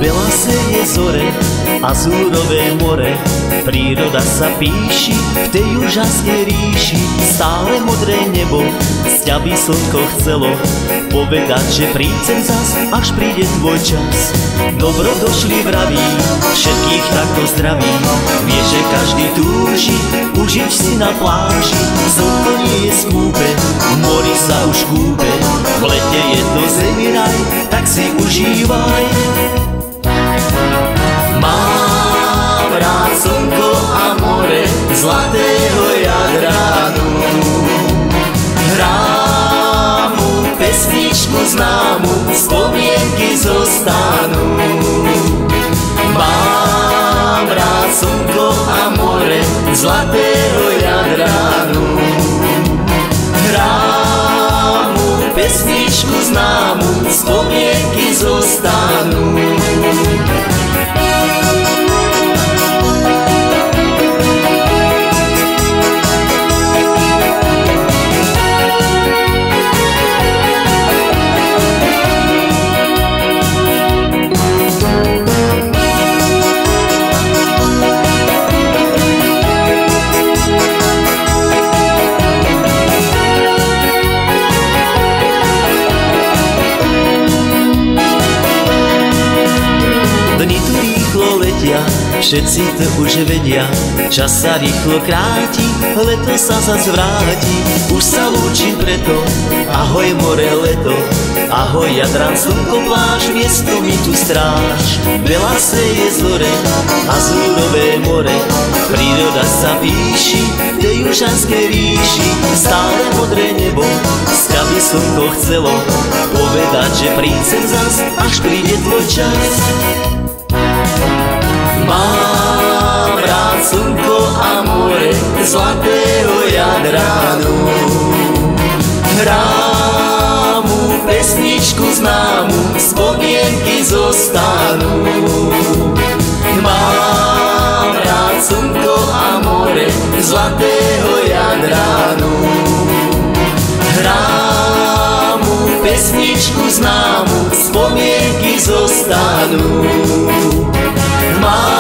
Veľa seje zore, azúrové more, príroda sa píši v tej úžasnej ríši. Stále modré nebo, sťa by slnko chcelo povedať, že prídem zas, až príde tvoj čas. Dobrodošli vraví, všetkých takto zdraví, vie, že každý túži užiť si na pláži. Slnko nie je skúpe, v mori sa už kúpe, v lete je to zemi raj, tak si užívaj. Mám rád slnko a more, zlatého Jadranu. Hrám mu pesničku známu, spomienky zostanú. Mám rád slnko a more, zlatého Jadranu. Hrám mu pesničku známu, spomienky zostanú. Dni tu rýchlo letia, všetci to už vedia, čas sa rýchlo kráti, leto sa zas vráti. Už sa lúčim preto, ahoj more leto, ahoj Jadran, slnko, pláž, miesto mi tu stráž. Veľa seje zore, azúrové more, príroda sa píši v tej úžasnej ríši. Stále modré nebo, sťa by slnko chcelo povedať, že prídem zas, až príde tvoj čas. Mám rád slnko a more, zlatého Jadranu. Hrám mu pesničku známu, spomienky zostanú. Mám rád slnko a more, zlatého Jadranu. Hrám mu pesničku známu, spomienky zostanú. Mám